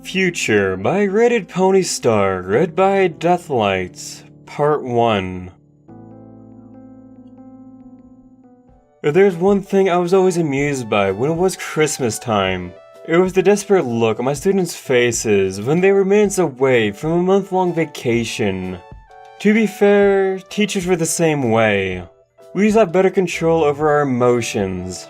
Future by Rated Pony Star, read by Deathlights, Part 1. If there's one thing I was always amused by when it was Christmas time, it was the desperate look on my students' faces when they were minutes away from a month-long vacation. To be fair, teachers were the same way. We just had better control over our emotions.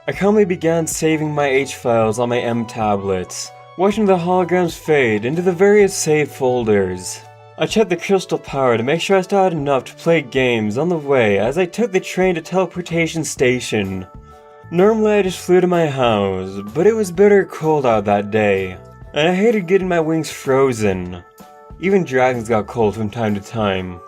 I calmly began saving my H-files on my M tablets, watching the holograms fade into the various save folders. I checked the crystal power to make sure I still had enough to play games on the way as I took the train to Teleportation Station. Normally I just flew to my house, but it was bitter cold out that day, and I hated getting my wings frozen. Even dragons got cold from time to time.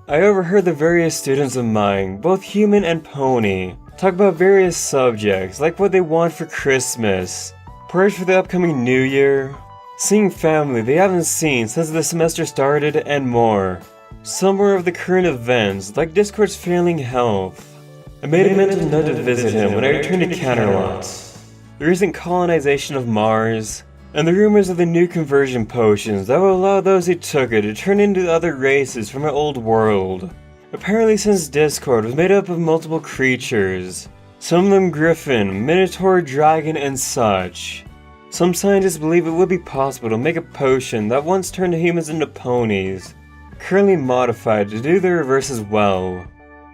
I overheard the various students of mine, both human and pony, talk about various subjects like what they want for Christmas, prayers for the upcoming New Year, seeing family they haven't seen since the semester started, and more. Some were of the current events, like Discord's failing health. I made a mental note to visit him when I returned to Canterlot. The recent colonization of Mars, and the rumors of the new conversion potions that will allow those who took it to turn into other races from our old world. Apparently, since Discord was made up of multiple creatures, some of them griffin, minotaur, dragon, and such, some scientists believe it would be possible to make a potion that once turned humans into ponies, currently modified to do the reverse as well,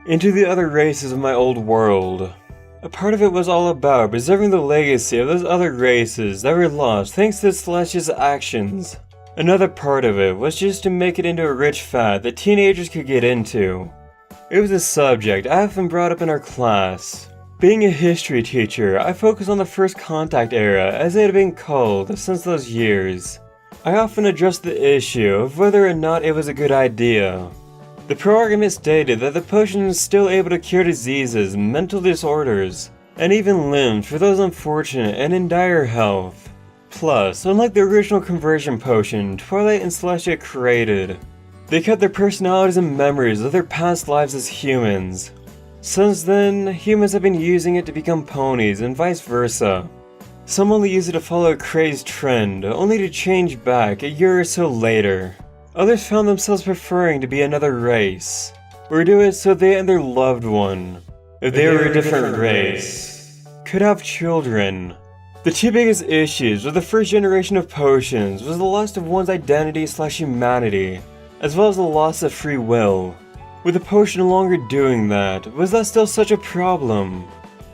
into the other races of my old world. A part of it was all about preserving the legacy of those other races that were lost thanks to the Celestia's actions. Another part of it was just to make it into a rich fad that teenagers could get into. It was a subject I often brought up in our class. Being a history teacher, I focused on the First Contact era as it had been called since those years. I often addressed the issue of whether or not it was a good idea. The pro-argument stated that the potion is still able to cure diseases, mental disorders, and even limbs for those unfortunate and in dire health. Plus, unlike the original conversion potion Twilight and Celestia created, they kept their personalities and memories of their past lives as humans. Since then, humans have been using it to become ponies and vice versa. Some only use it to follow a crazed trend, only to change back a year or so later. Others found themselves preferring to be another race, or do it so they and their loved one, if they were a different race, could have children. The two biggest issues with the first generation of potions was the loss of one's identity/humanity, as well as the loss of free will. With the potion no longer doing that, was that still such a problem?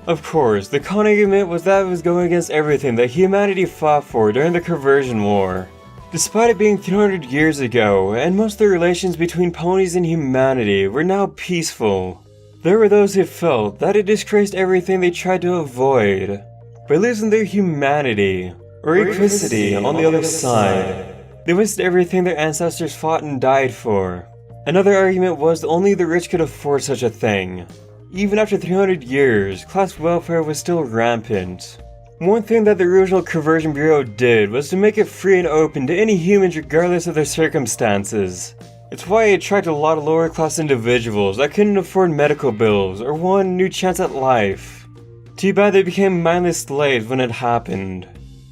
Of course, the con-argument was that it was going against everything that humanity fought for during the Conversion War. Despite it being 300 years ago, and most of the relations between ponies and humanity were now peaceful, there were those who felt that it disgraced everything they tried to avoid by losing their humanity, or equicity on the other side. They wasted everything their ancestors fought and died for. Another argument was that only the rich could afford such a thing. Even after 300 years, class welfare was still rampant. One thing that the original Conversion Bureau did was to make it free and open to any humans regardless of their circumstances. It's why it attracted a lot of lower class individuals that couldn't afford medical bills or want a new chance at life. Too bad they became mindless slaves when it happened.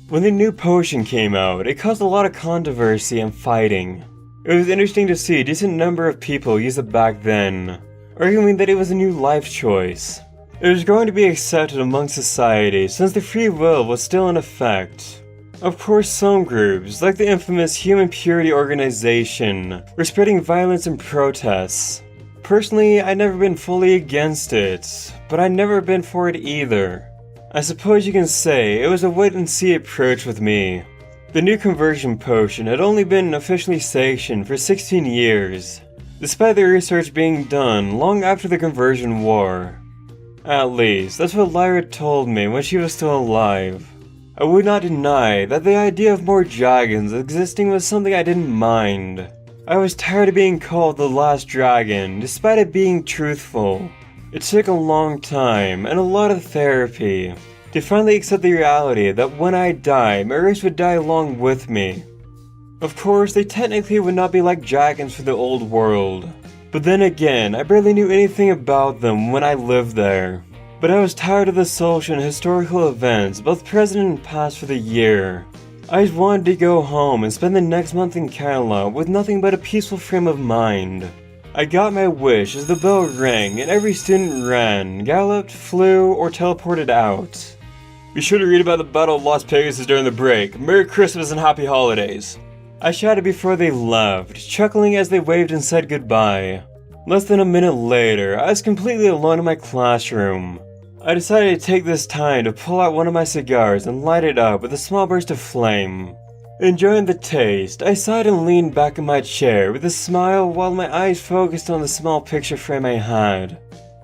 When the new potion came out, it caused a lot of controversy and fighting. It was interesting to see a decent number of people use it back then, arguing that it was a new life choice. It was going to be accepted among society since the free will was still in effect. Of course, some groups, like the infamous Human Purity Organization, were spreading violence and protests. Personally, I'd never been fully against it, but I'd never been for it either. I suppose you can say it was a wait-and-see approach with me. The new conversion potion had only been officially sanctioned for 16 years, despite the research being done long after the Conversion War. At least, that's what Lyra told me when she was still alive. I would not deny that the idea of more dragons existing was something I didn't mind. I was tired of being called the last dragon, despite it being truthful. It took a long time and a lot of therapy to finally accept the reality that when I die, my race would die along with me. Of course, they technically would not be like dragons for the old world. But then again, I barely knew anything about them when I lived there. But I was tired of the social and historical events, both present and past, for the year. I just wanted to go home and spend the next month in Canada with nothing but a peaceful frame of mind. I got my wish as the bell rang and every student ran, galloped, flew, or teleported out. Be sure to read about the Battle of Las Pegasus during the break. Merry Christmas and Happy Holidays. I shouted before they left, chuckling as they waved and said goodbye. Less than a minute later, I was completely alone in my classroom. I decided to take this time to pull out one of my cigars and light it up with a small burst of flame. Enjoying the taste, I sighed and leaned back in my chair with a smile while my eyes focused on the small picture frame I had.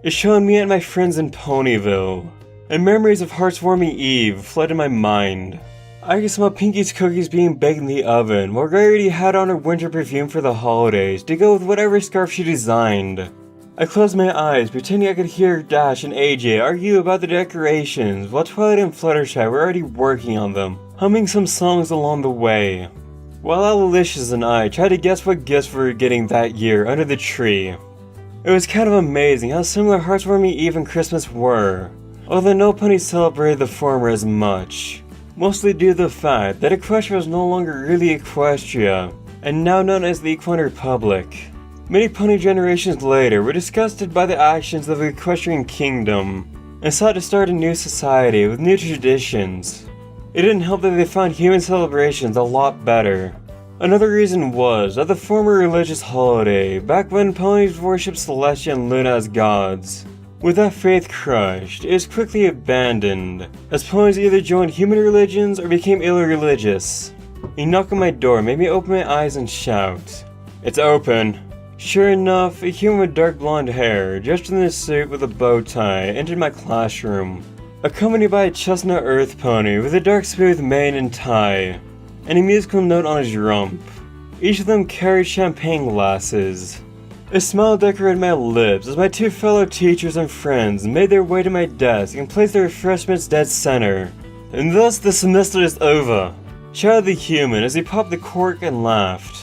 It showed me and my friends in Ponyville, and memories of Heartwarming Eve flooded in my mind. I could smell Pinky's cookies being baked in the oven, while Rarity had on her winter perfume for the holidays to go with whatever scarf she designed. I closed my eyes, pretending I could hear Dash and AJ argue about the decorations, while Twilight and Fluttershy were already working on them, humming some songs along the way. While Alalicious and I tried to guess what gifts we were getting that year under the tree. It was kind of amazing how similar Heartwarming Eve and Christmas were, although no pony celebrated the former as much. Mostly due to the fact that Equestria was no longer really Equestria, and now known as the Equine Republic. Many pony generations later were disgusted by the actions of the Equestrian Kingdom, and sought to start a new society with new traditions. It didn't help that they found human celebrations a lot better. Another reason was that the former religious holiday, back when ponies worshipped Celestia and Luna as gods. With that faith crushed, it was quickly abandoned, as ponies either joined human religions or became irreligious. A knock on my door made me open my eyes and shout, "It's open!" Sure enough, a human with dark blonde hair, dressed in a suit with a bow tie, entered my classroom, accompanied by a chestnut earth pony with a dark smooth mane and tie, and a musical note on his rump. Each of them carried champagne glasses. A smile decorated my lips as my two fellow teachers and friends made their way to my desk and placed their refreshments dead center. "And thus the semester is over," shouted the human as he popped the cork and laughed.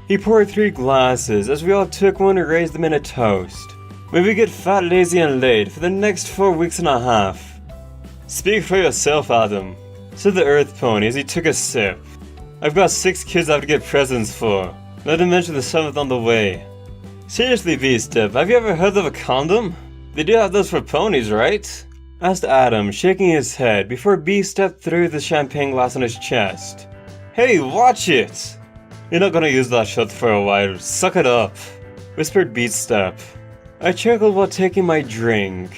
He poured 3 glasses as we all took one and raised them in a toast. "May we get fat, lazy, and late for the next 4 weeks and a half." "Speak for yourself, Adam," said the earth pony as he took a sip. "I've got 6 kids I have to get presents for, not to mention the 7th on the way." "Seriously, V-Step, have you ever heard of a condom? They do have those for ponies, right?" asked Adam, shaking his head before B-Step threw the champagne glass on his chest. "Hey, watch it! You're not gonna use that shot for a while, suck it up," whispered B-Step. I chuckled while taking my drink.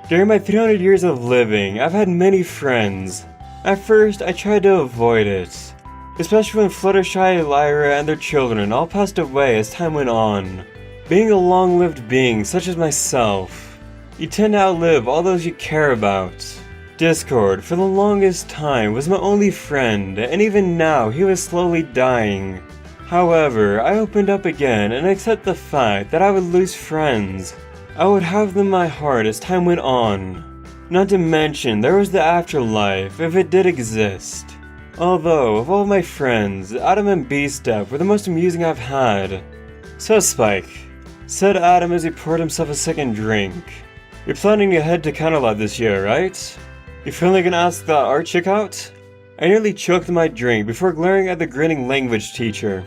During my 300 years of living, I've had many friends. At first, I tried to avoid it, especially when Fluttershy, Lyra, and their children all passed away as time went on. Being a long-lived being such as myself, you tend to outlive all those you care about. Discord, for the longest time, was my only friend, and even now he was slowly dying. However, I opened up again and accepted the fact that I would lose friends. I would have them in my heart as time went on. Not to mention, there was the afterlife, if it did exist. Although, of all my friends, Adam and B-Step were the most amusing I've had. "So Spike," said Adam as he poured himself a second drink, "you're planning to head to Canada this year, right? You finally gonna ask that art chick out?" I nearly choked my drink before glaring at the grinning language teacher.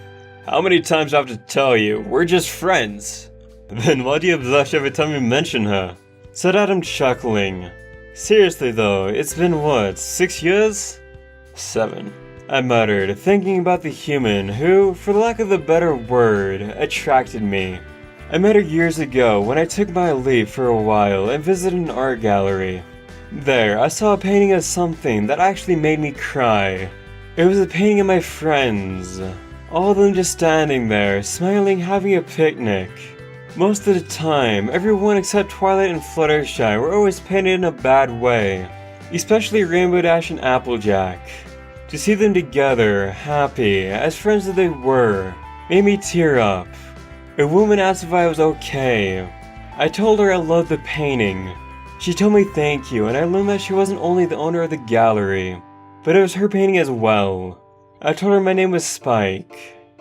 "How many times do I have to tell you, we're just friends?" "Then why do you blush every time you mention her?" said Adam, chuckling. "Seriously though, it's been what, 6 years?" "7. I muttered, thinking about the human who, for lack of a better word, attracted me. I met her years ago when I took my leave for a while and visited an art gallery. There, I saw a painting of something that actually made me cry. It was a painting of my friends. All of them just standing there, smiling, having a picnic. Most of the time, everyone except Twilight and Fluttershy were always painted in a bad way, especially Rainbow Dash and Applejack. To see them together, happy, as friends that they were, made me tear up. A woman asked if I was okay. I told her I loved the painting. She told me thank you, and I learned that she wasn't only the owner of the gallery, but it was her painting as well. I told her my name was Spike.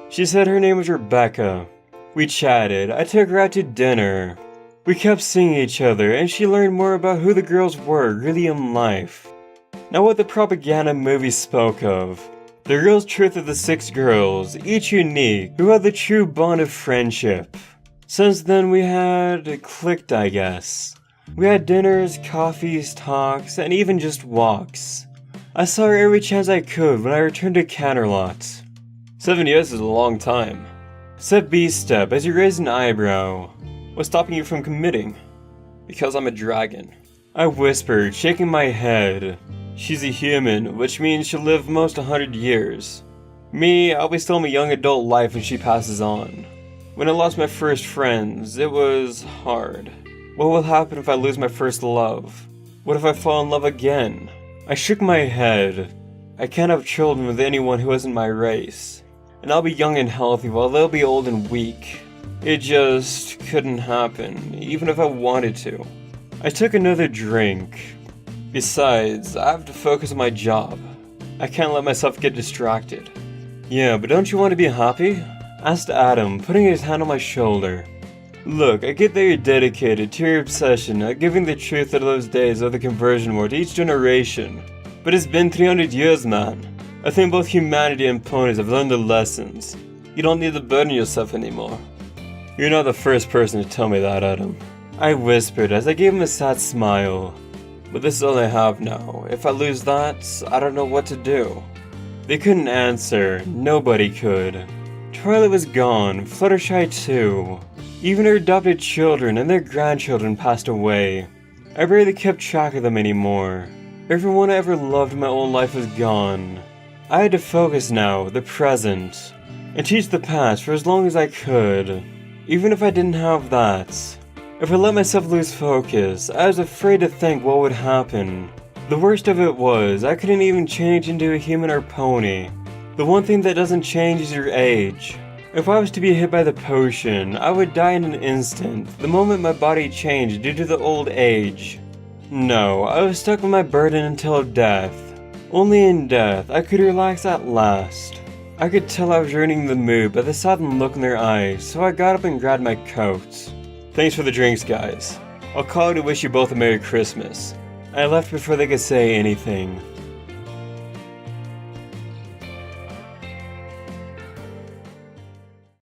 She said her name was Rebecca. We chatted. I took her out to dinner. We kept seeing each other, and she learned more about who the girls were really in life. Not what the propaganda movie spoke of. The girl's truth of the 6 girls, each unique, who had the true bond of friendship. Since then we had clicked, I guess. We had dinners, coffees, talks, and even just walks. I saw her every chance I could when I returned to Canterlot. 7 years is a long time. Said B-Step as he raised an eyebrow. What's stopping you from committing? Because I'm a dragon. I whispered, shaking my head. She's a human, which means she'll live most 100 years. Me, I'll be still in my young adult life when she passes on. When I lost my first friends, it was hard. What will happen if I lose my first love? What if I fall in love again? I shook my head. I can't have children with anyone who isn't my race. And I'll be young and healthy while they'll be old and weak. It just couldn't happen, even if I wanted to. I took another drink. Besides, I have to focus on my job. I can't let myself get distracted. Yeah, but don't you want to be happy? Asked Adam, putting his hand on my shoulder. Look, I get that you're dedicated to your obsession at giving the truth of those days of the conversion war to each generation. But it's been 300 years, man. I think both humanity and ponies have learned their lessons. You don't need to burden yourself anymore. You're not the first person to tell me that, Adam. I whispered as I gave him a sad smile. But this is all I have now. If I lose that, I don't know what to do. They couldn't answer. Nobody could. Twilight was gone, Fluttershy too. Even her adopted children and their grandchildren passed away. I barely kept track of them anymore. Everyone I ever loved in my own life was gone. I had to focus now, the present, and teach the past for as long as I could. Even if I didn't have that. If I let myself lose focus, I was afraid to think what would happen. The worst of it was, I couldn't even change into a human or pony. The one thing that doesn't change is your age. If I was to be hit by the potion, I would die in an instant, the moment my body changed due to the old age. No, I was stuck with my burden until death. Only in death, I could relax at last. I could tell I was ruining the mood by the sudden look in their eyes, so I got up and grabbed my coat. Thanks for the drinks, guys. I'll call to wish you both a Merry Christmas. I left before they could say anything.